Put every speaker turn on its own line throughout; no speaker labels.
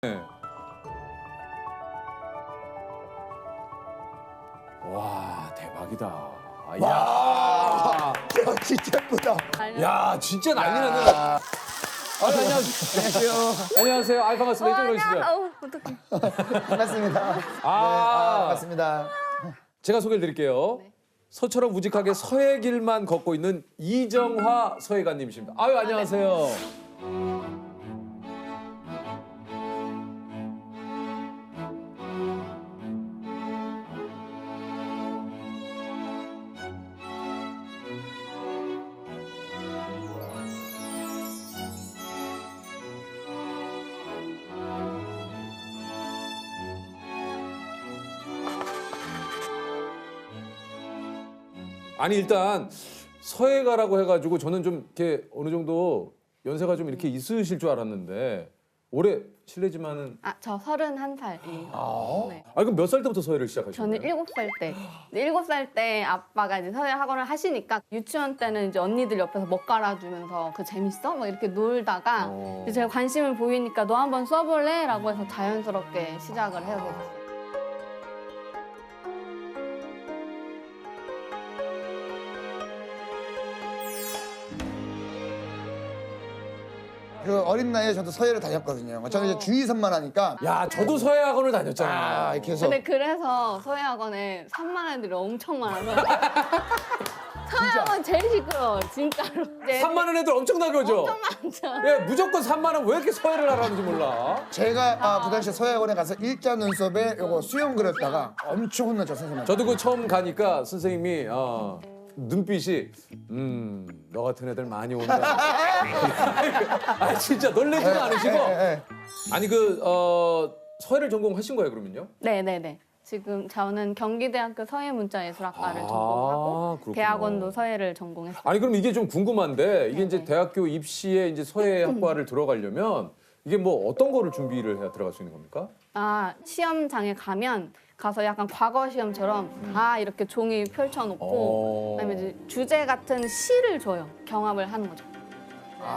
네. 와 대박이다. 야,
야, 진짜 예쁘다.
야 진짜 난리 났네. 안녕하세요. 안녕하세요. 알파마스 이쪽으로 오시죠.
어떡해.
반갑습니다.
아,
반갑습니다.
제가 소개를 드릴게요. 서처럼 우직하게 서해 길만 걷고 있는 이정화 서해관님이십니다. 아유 안녕하세요. 아니 일단 서해가라고 해가지고 저는 좀 이렇게 어느 정도 연세가 좀 이렇게 있으실 줄 알았는데 올해 실례지만은
저 31살이에요. 네.
그럼 몇 살 때부터 서해를 시작하셨나요?
저는 7살 때. 7살 때 아빠가 이제 서예 학원을 하시니까 유치원 때는 이제 언니들 옆에서 먹 갈아주면서 그 재밌어? 막 이렇게 놀다가 이제 제가 관심을 보이니까 너 한번 써볼래? 라고 해서 자연스럽게 시작을 해야 됐어요.
그 어린 나이에 저도 서예를 다녔거든요. 저는 이제 주의선만 하니까
야 저도 서해 학원을 다녔잖아요.
아, 이렇게 해서
근데 그래서 서예 학원에 산만 애들이 엄청 많아서 서예 학원 제일 시끄러워요, 진짜로. 이제
3만 원 애들 엄청나게 오죠?
엄청 많죠.
예, 무조건 3만 원 왜 이렇게 서해를 하라는지 몰라.
제가 그 당시에 서예학원에 가서 일자 눈썹에 요거 수영 그렸다가 엄청 혼났죠, 선생님한테.
저도 그 처음 가니까 선생님이 눈빛이 너 같은 애들 많이 온다. 아 진짜 놀래지도 않으시고. 아니 서해를 전공하신 거예요 그러면요?
네네네. 지금 저는 경기대학교 서예문자예술학과를 전공하고
그렇구나.
대학원도 서예를 전공했어요.
아니 그럼 이게 좀 궁금한데 이게 이제
네네.
대학교 입시에 이제 서해학과를 들어가려면 이게 뭐 어떤 거를 준비를 해야 들어갈 수 있는 겁니까?
시험장에 가서 약간 과거 시험처럼 다 이렇게 종이 펼쳐놓고 그다음에 이제 주제 같은 시를 줘요. 경합을 하는 거죠.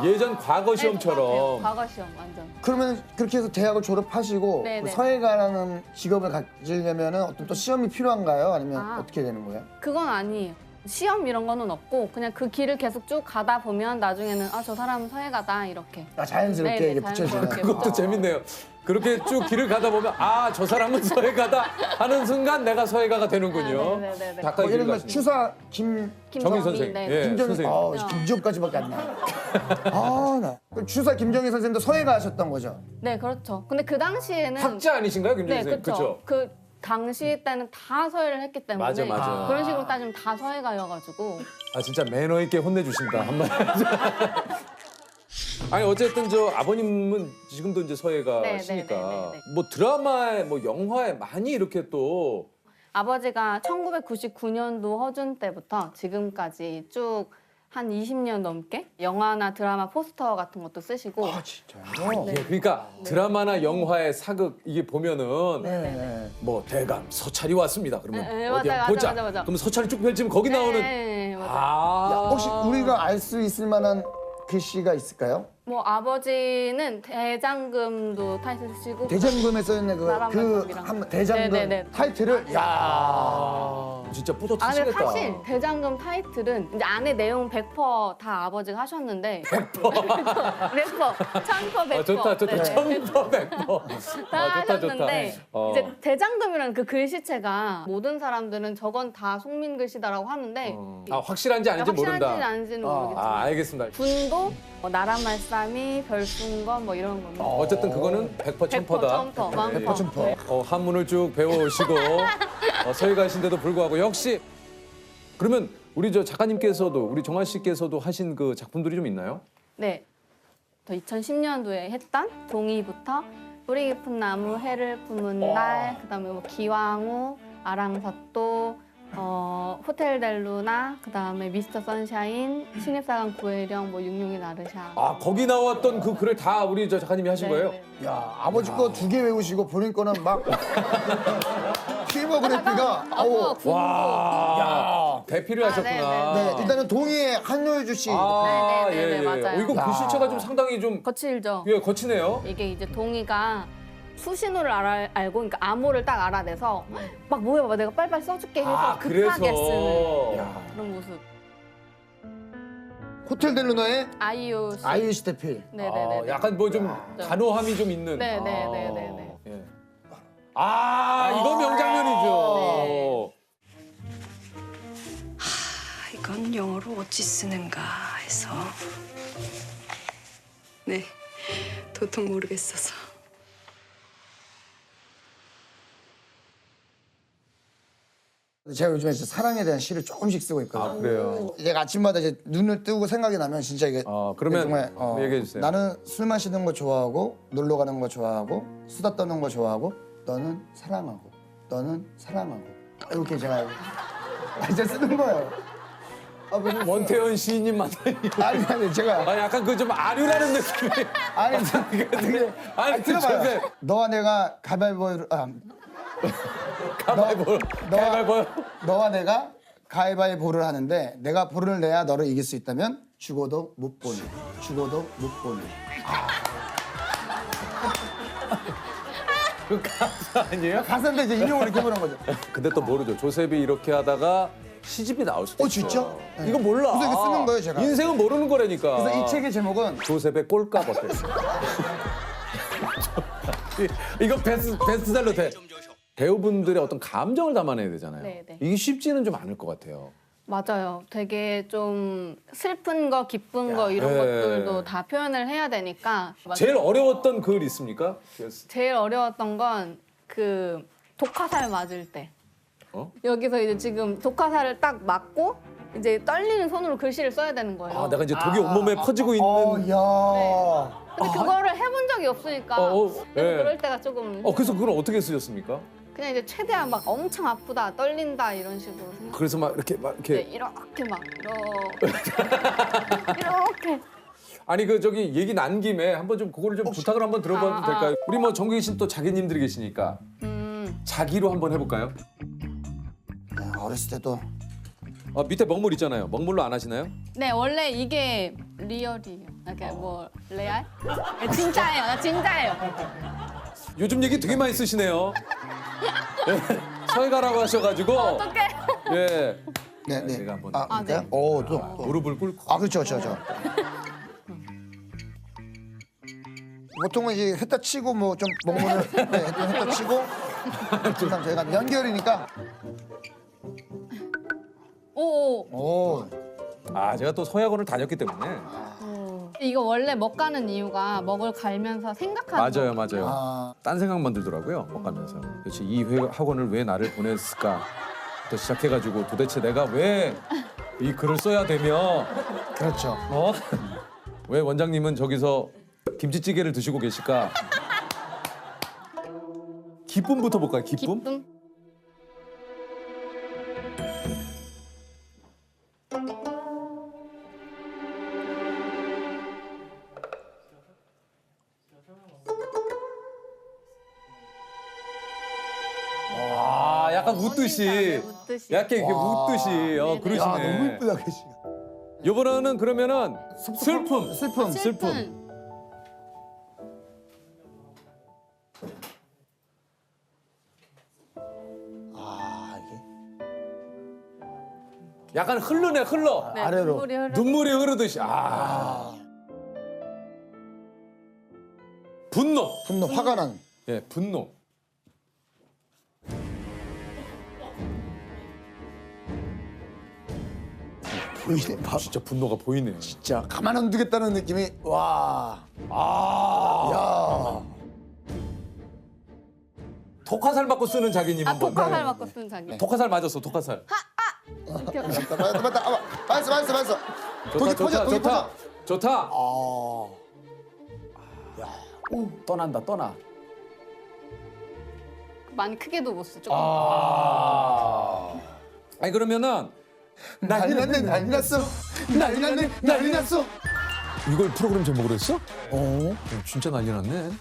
예전 과거
네,
시험처럼.
똑같아요. 과거 시험 완전.
그러면 그렇게 해서 대학을 졸업하시고
네네.
그 서예가라는 직업을 가지려면 어떤 또 시험이 필요한가요? 아니면 어떻게 되는 거예요?
그건 아니에요. 시험 이런 거는 없고 그냥 그 길을 계속 쭉 가다 보면 나중에는 저 사람은 서예가다 이렇게.
자연스럽게
네네,
이게 붙여지는.
자연스럽게.
그것도 재밌네요. 그렇게 쭉 길을 가다 보면 저 사람은 서해가다 하는 순간 내가 서해가가 되는군요.
네네네네.
가까이
예를
길을
들면
가시면.
추사
정희 선생.
네.
예,
김정희
선생님.
김지엽까지밖에 안 나. 그럼 추사 김정희 선생님도 서예가 하셨던 거죠?
네, 그렇죠. 근데 그 당시에는
학자 아니신가요, 김정희
네,
선생님?
그렇죠. 그 당시 때는 다 서예를 했기 때문에
맞아.
그런 식으로 따지면 다 서예가여가지고
진짜 매너 있게 혼내주신다 한마디. 아니 어쨌든 저 아버님은 지금도 이제 서예가시니까
네.
뭐 드라마에 뭐 영화에 많이 이렇게 또
아버지가 1999년도 허준 때부터 지금까지 쭉 한 20년 넘게 영화나 드라마 포스터 같은 것도 쓰시고
진짜요?
예, 그러니까 드라마나 영화의 사극 이게 보면은
네.
뭐 대감 서찰이 왔습니다. 그러면
네,
어디
맞아요,
한번 보자.
맞아.
그럼 서찰이 쭉 펼치면 거기 나오는
네, 맞아요.
혹시 우리가 알 수 있을 만한 글씨가 있을까요?
뭐 아버지는 대장금도 타이틀 쓰시고
대장금에 써있는
나란 말씀이랑.
한 대장금
네네네.
타이틀을
진짜
근데
뿌듯하시겠다.
사실 대장금 타이틀은 이제 안에 내용 100%다 아버지가 하셨는데 100%? 100%, 1000%, 100%.
좋다.
네네.
1000%.
다
좋다.
하셨는데 이제 대장금이라는 그 글씨체가 모든 사람들은 저건 다 속민 글씨다라고 하는데
확실한지 아닌지
확실한지는
모른다.
아닌지는 모르겠지만
알겠습니다.
분도 나란 말씀이 별순건 뭐 이런 거는
어쨌든 그거는 100% 1000%다.
1000%, 1000%.
한문을 쭉 배워오시고 서예가신데도 불구하고 역시 그러면 우리 저 작가님께서도 우리 정화 씨께서도 하신 그 작품들이 좀 있나요?
네. 저 2010년도에 했던 동이부터 뿌리 깊은 나무 해를 품은 날, 그다음에 뭐 기왕후, 아랑사또, 호텔 델루나, 그다음에 미스터 선샤인, 신입사관 구혜령, 뭐 육룡이 나르샤.
거기 나왔던 그 글을 다 우리 저 작가님이 하신 거예요?
야 아버지 거 2개 외우시고 본인 거는 막 필모그래피가
와, 대피를 하셨구나.
네, 일단은 동의의 한효주 씨.
네네네, 맞아요.
이거 글씨체가 좀 상당히 좀
거칠죠.
거치네요.
이게 이제 동이가 수신호를 알고 그러니까 암호를 딱 알아내서 막 모여봐 내가 빨리빨리 써줄게 해서
아,
급하게
그래서.
쓰는
야.
그런 모습.
호텔 델루나의
아이유 씨.
아이유 스태필.
네네네.
약간 뭐 좀 단호함이 좀 있는.
네네네네네.
예. 이거 명장면이죠.
이건 영어로 어찌 쓰는가 해서 네 도통 모르겠어서
제가 요즘에 진짜 사랑에 대한 시를 조금씩 쓰고 있거든요.
아, 그래요.
제가 아침마다 이제 눈을 뜨고 생각이 나면 진짜 이게
그러면
정말
얘기해 주세요.
나는 술 마시는 거 좋아하고 놀러 가는 거 좋아하고 수다 떠는 거 좋아하고 너는 사랑하고 너는 사랑하고 이렇게 제가 이제 쓰는 거예요.
원태현 시인님 만나니.
아니 제가
약간 그 좀 아류라는 느낌이.
아니 되게
아니,
들어봐요.
저게
너와 내가 가위바위보를
가위바위보.
너와 내가 가위바위보를 하는데 내가 볼을 내야 너를 이길 수 있다면 죽어도 못 보내. 죽어도 못 보내.
그 가사 아니에요?
가사인데 이제 인용을 이렇게 보는 거죠.
근데 또 모르죠. 조셉이 이렇게 하다가 시집이 나올 수도 있어요.
진짜? 네.
이거 몰라.
그래서 이거 쓰는 거예요, 제가.
인생은 모르는 거라니까.
그래서 이 책의 제목은
조셉의 꼴값 어때? 이거 베스트셀러 돼. 배우분들의 어떤 감정을 담아내야 되잖아요.
네네.
이게 쉽지는 좀 않을 것 같아요.
맞아요. 되게 좀 슬픈 거, 기쁜 거 이런
예.
것들도 다 표현을 해야 되니까.
제일 어려웠던 글 있습니까?
제일 어려웠던 건 그 독화살 맞을 때.
어?
여기서 이제 지금 독화살을 딱 맞고 이제 떨리는 손으로 글씨를 써야 되는 거예요.
내가 이제 독이 온몸에 퍼지고 있는.
야.
근데 그거를 해본 적이 없으니까
예.
그럴 때가 조금
그래서 그걸 어떻게 쓰셨습니까?
그냥 이제 최대한 막 엄청 아프다, 떨린다 이런 식으로 생각.
그래서 막 이렇게
네, 이렇게 막 이렇게.
아니 그 저기 얘기 난 김에 한번 좀 그거를 좀 부탁을 한번 들어봐도 될까요? 우리 뭐 전국에 계신 또 자기님들이 계시니까 자기로 한번 해볼까요?
어렸을 때도
밑에 먹물 있잖아요. 먹물로 안 하시나요?
네, 원래 이게 리얼이에요. 이렇게 뭐 레알? 네, 진짜예요. 나 진짜예요.
요즘 얘기 되게 많이 쓰시네요. 서해가라고 하셔가지고.
어떡해.
예.
네.
제가 한번
그러니까요?
네.
또.
무릎을 꿇고.
그렇죠. 보통은 이제 했다 치고 뭐 좀 먹물을 했다 치고 항상 저희가 연결이니까
오.
제가 또 서해학원을 다녔기 때문에.
이거 원래 먹 가는 이유가 먹을 갈면서 생각하는
맞아요.
아,
딴 생각만 들더라고요. 먹가면서. 도대체 이 학원을 왜 나를 보냈을까? 또 시작해가지고 도대체 내가 왜 이 글을 써야 되며
그렇죠.
왜 원장님은 저기서 김치찌개를 드시고 계실까? 기쁨부터 볼까요? 기쁨?
기쁨?
약간 웃듯이.
웃듯이.
약간 이렇게 웃듯이. 그러시네.
야, 너무 이쁘다 글씨가.
요번에는 그러면은 슬픔.
슬픈.
이게
약간 흘러.
네,
아래로.
눈물이 흐르.
눈물이 흐르듯이. 분노.
분노 화가 난.
예, 분노.
보이네.
진짜 분노가 보이네요.
진짜 가만 안 두겠다는 느낌이 와. 야.
독화살 맞고 쓰는 자기님 한번.
독화살 맞고 쓰는 자기.
독화살 맞았어, 독화살.
맞다. 맞았어. 독이 퍼져.
좋다. 떠난다, 떠나.
많이 크게도 못 쓰죠.
아니 그러면은
난리 났어.
이걸 프로그램 제목으로 했어? 진짜 난리 났네.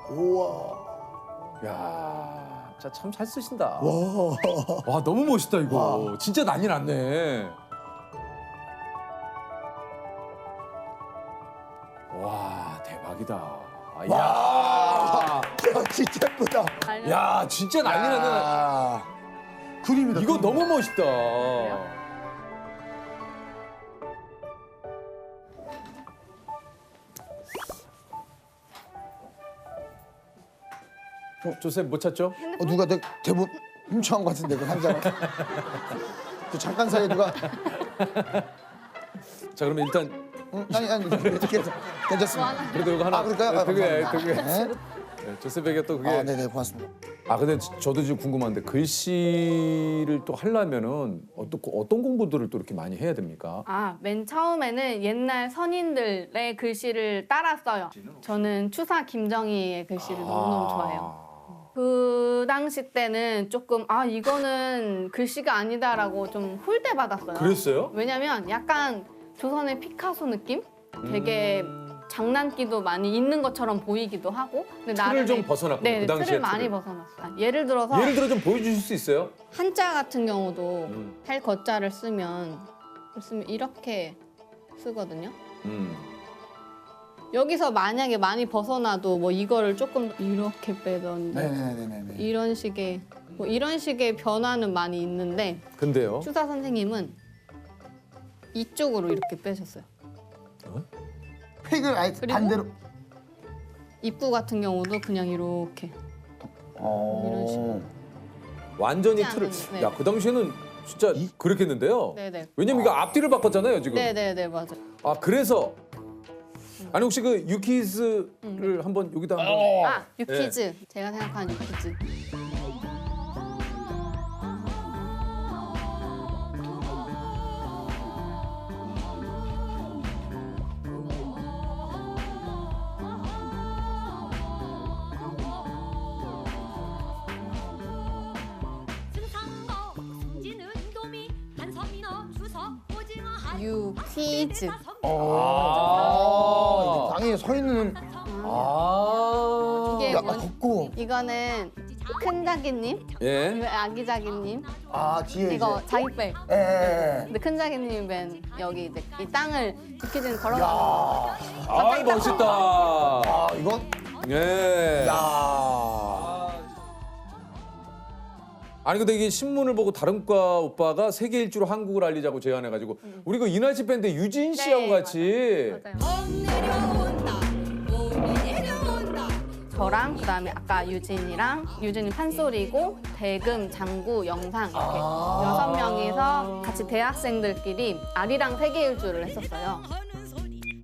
우와.
야, 진짜 참 잘 쓰신다. 와, 너무 멋있다 이거. 진짜 난리 났네. 와 대박이다.
와,
야,
야, 진짜 예쁘다.
야 진짜 난리 나네.
야, 그림이다.
이거
그림.
너무 멋있다. 조셉 못 찾죠?
누가 내 대본 훔쳐간 것 같은데 그 상자를. 그 잠깐 사이에 누가
자 그러면 일단
아니 어떻게 해서 괜찮습니다.
그래도 이거 하나.
그럴까요?
그게
네.
네, 조셉에게 또 그게.
네네 고맙습니다.
아 근데 저도 지금 궁금한데 글씨를 또 하려면은 어떤 공부들을 또 이렇게 많이 해야 됩니까?
맨 처음에는 옛날 선인들의 글씨를 따라 써요. 저는 추사 김정희의 글씨를 너무너무 좋아해요. 그 당시 때는 조금 이거는 글씨가 아니다라고 좀 홀대받았어요.
그랬어요?
왜냐면 약간 조선의 피카소 느낌? 되게 장난기도 많이 있는 것처럼 보이기도 하고. 근데
틀을 좀 벗어났군요.
네,
그 당시에
틀을 많이 벗어났어요. 예를 들어서
예를 들어 좀 보여주실 수 있어요?
한자 같은 경우도 할 거자를 쓰면 이렇게 쓰거든요. 여기서 만약에 많이 벗어나도 뭐 이거를 조금 이렇게 빼던지
네네네네.
이런 식의 변화는 많이 있는데
근데요?
추사 선생님은 이쪽으로 이렇게 빼셨어요.
획을 아예
그리고?
반대로.
입구 같은 경우도 그냥 이렇게 이런 식으로.
완전히
쉽지
틀을.
않은, 네.
야 그 당시에는 진짜 그렇겠는데요?
네네.
왜냐면 이거 앞뒤를 바꿨잖아요 지금.
네네네 맞아요.
아 그래서 아니 혹시 그 유키즈를 한번 여기다 한번.
유키즈. 제가 생각하는 유키즈. 유퀴즈.
당연히 서 있는.
아.
이게
야, 걷고.
이거는 큰 자기님,
예.
이거 아기 자기님,
뒤에
이거 자기 백.
예.
근데 큰 자기님이 맨 여기 이제 이 땅을 유퀴즈는 걸어가는
야.
아 멋있다.
이거.
예.
야.
아니 근데 이게 신문을 보고 다른 과 오빠가 세계 일주로 한국을 알리자고 제안해가지고 우리 그 이날치 밴드 유진 씨하고
네,
같이.
맞아요. 저랑 그다음에 아까 유진이 판소리고 대금, 장구, 영상 이렇게 6명이서 같이 대학생들끼리 아리랑 세계 일주를 했었어요.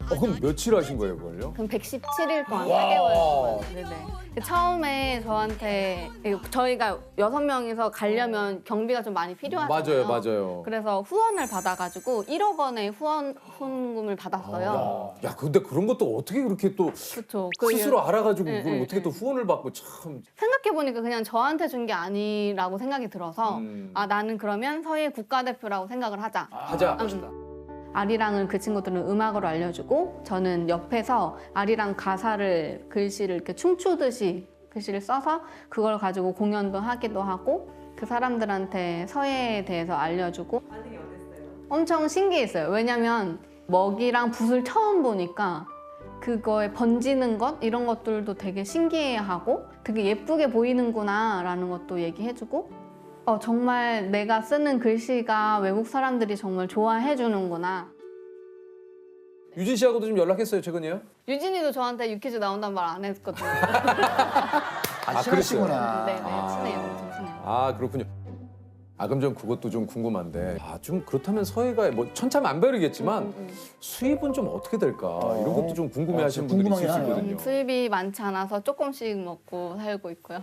그럼 며칠 하신 거예요 그걸요?
그럼 117일 동안 4개월 동안. 네네. 처음에 저한테 저희가 6명이서 가려면 경비가 좀 많이 필요하잖아요.
맞아요.
그래서 후원을 받아가지고 1억 원의 후원금을 받았어요.
야 근데 그런 것도 어떻게 그렇게 또
그렇죠.
스스로 알아가지고
네,
그걸
네,
어떻게 또
네.
후원을 받고 참.
생각해보니까 그냥 저한테 준 게 아니라고 생각이 들어서 나는 그러면 서예 국가대표라고 생각을 하자.
하자.
아리랑을 그 친구들은 음악으로 알려주고 저는 옆에서 아리랑 가사를 글씨를 이렇게 춤추듯이 글씨를 써서 그걸 가지고 공연도 하기도 하고 그 사람들한테 서예에 대해서 알려주고. 반응이 어땠어요? 엄청 신기했어요. 왜냐면 먹이랑 붓을 처음 보니까 그거에 번지는 것 이런 것들도 되게 신기해하고 되게 예쁘게 보이는구나 라는 것도 얘기해주고 정말 내가 쓰는 글씨가 외국 사람들이 정말 좋아해 주는구나.
유진 씨하고도 좀 연락했어요 최근에요?
유진이도 저한테 유퀴즈 나온다는 말 안 했거든요.
친하시구나.
네, 친해요. 엄청 친해요.
아 그렇군요. 그럼 좀 그것도 좀 궁금한데 좀 그렇다면 서예가 뭐 천차만별이겠지만 수입은 좀 어떻게 될까 이런 것도 좀 궁금해하시는 분들이 있을 수
궁금하긴 하네요.
있거든요.
수입이 많지 않아서 조금씩 먹고 살고 있고요.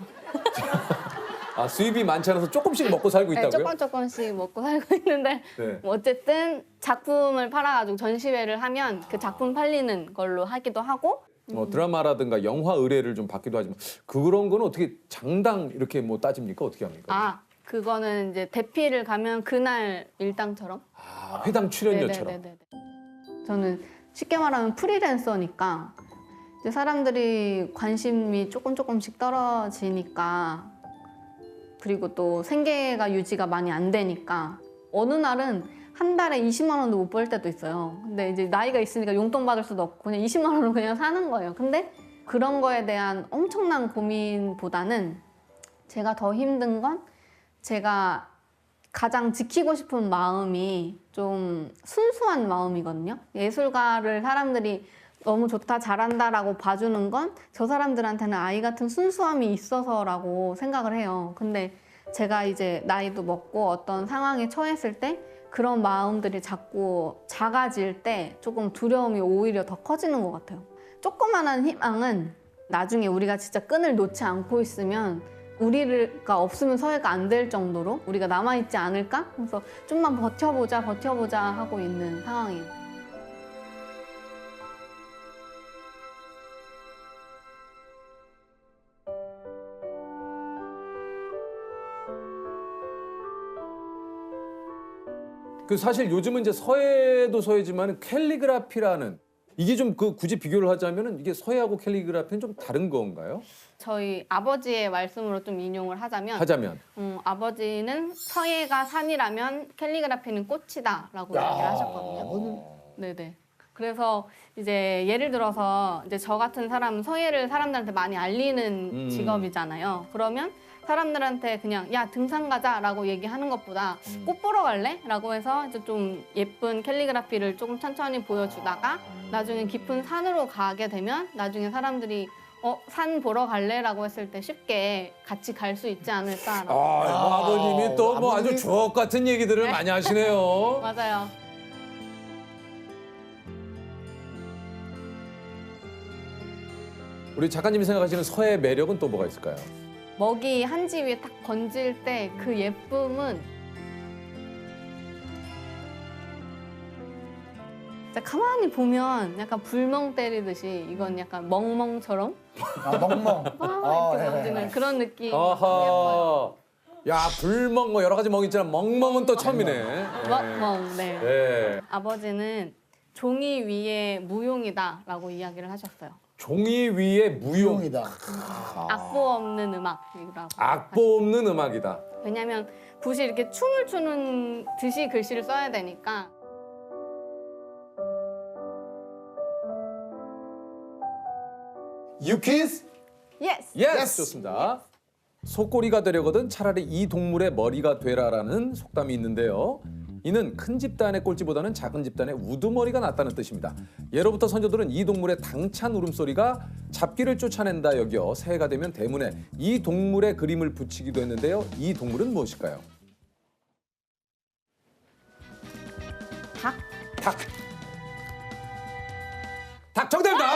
수입이 많지 않아서 조금씩 먹고 살고
네,
있다고요?
조금씩 먹고 살고 있는데
네.
뭐 어쨌든 작품을 팔아가지고 전시회를 하면 그 작품 팔리는 걸로 하기도 하고
드라마라든가 영화 의뢰를 좀 받기도 하지만 그런 거는 어떻게 장당 이렇게 뭐 따집니까? 어떻게 합니까?
그거는 이제 대피를 가면 그날 일당처럼.
회당 출연료처럼.
네네네네. 저는 쉽게 말하면 프리랜서니까 이제 사람들이 관심이 조금씩 떨어지니까 그리고 또 생계가 유지가 많이 안 되니까 어느 날은 한 달에 20만 원도 못 벌 때도 있어요. 근데 이제 나이가 있으니까 용돈 받을 수도 없고 그냥 20만 원으로 그냥 사는 거예요. 근데 그런 거에 대한 엄청난 고민보다는 제가 더 힘든 건 제가 가장 지키고 싶은 마음이 좀 순수한 마음이거든요. 예술가를 사람들이 너무 좋다, 잘한다라고 봐주는 건 저 사람들한테는 아이 같은 순수함이 있어서라고 생각을 해요. 근데 제가 이제 나이도 먹고 어떤 상황에 처했을 때 그런 마음들이 자꾸 작아질 때 조금 두려움이 오히려 더 커지는 것 같아요. 조그만한 희망은 나중에 우리가 진짜 끈을 놓지 않고 있으면 우리가 없으면 서해가 안 될 정도로 우리가 남아있지 않을까? 그래서 좀만 버텨보자 하고 있는 상황이에요.
그 사실 요즘은 이제 서예도 서예지만 캘리그라피라는 이게 좀 그 굳이 비교를 하자면은 이게 서예하고 캘리그라피는 좀 다른 건가요?
저희 아버지의 말씀으로 좀 인용을 하자면 아버지는 서예가 산이라면 캘리그라피는 꽃이다라고 얘기를 하셨거든요. 네네. 그래서 이제 예를 들어서 이제 저 같은 사람은 서예를 사람들한테 많이 알리는 직업이잖아요. 그러면 사람들한테 그냥 야 등산 가자라고 얘기하는 것보다 꽃 보러 갈래? 라고 해서 이제 좀 예쁜 캘리그라피를 조금 천천히 보여주다가 나중에 깊은 산으로 가게 되면 나중에 사람들이 산 보러 갈래? 라고 했을 때 쉽게 같이 갈 수 있지 않을까라고.
아버님이 또 뭐 아주
아버님.
주옥 같은 얘기들을 많이 하시네요.
맞아요.
우리 작가님이 생각하시는 서예의 매력은 또 뭐가 있을까요?
먹이 한지 위에 딱 건질 때 그 예쁨은 진짜 가만히 보면 약간 불멍 때리듯이 이건 약간 멍멍처럼
멍멍.
이렇게
예.
던지는 그런 느낌이 예뻐요.
아하. 야, 불멍 뭐 여러 가지 멍 있잖아. 멍멍은 또 처음이네.
멍멍, 네.
네.
아버지는 종이 위에 무용이다라고 이야기를 하셨어요.
종이 위에 무용.
무용이다.
악보 없는 음악이라고.
악보 없는 음악이다.
왜냐면 붓이 이렇게 춤을 추는 듯이 글씨를 써야 되니까.
유키스?
예스!
예스! 좋습니다. 소꼬리가 되려거든 차라리 이 동물의 머리가 되라라는 속담이 있는데요. 이는 큰 집단의 꼴찌보다는 작은 집단의 우두머리가 낫다는 뜻입니다. 예로부터 선조들은 이 동물의 당찬 울음소리가 잡기를 쫓아낸다 여겨 새해가 되면 대문에 이 동물의 그림을 붙이기도 했는데요. 이 동물은 무엇일까요?
닭?
닭. 닭 정답입니다.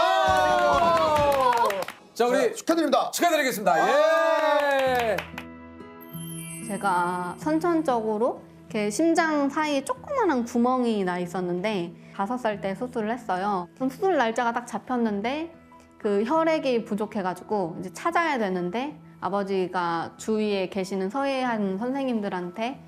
자, 우리
축하드립니다.
축하드리겠습니다. 예.
제가 선천적으로 이렇게 심장 사이에 조그만한 구멍이 나 있었는데 5살 때 수술을 했어요. 수술 날짜가 딱 잡혔는데 그 혈액이 부족해가지고 이제 찾아야 되는데 아버지가 주위에 계시는 서예한 선생님들한테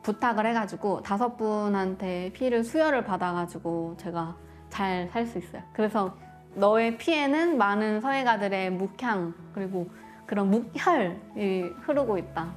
부탁을 해가지고 5분한테 피를 수혈을 받아가지고 제가 잘 살 수 있어요. 그래서 너의 피에는 많은 서예가들의 묵향 그리고 그런 묵혈이 흐르고 있다.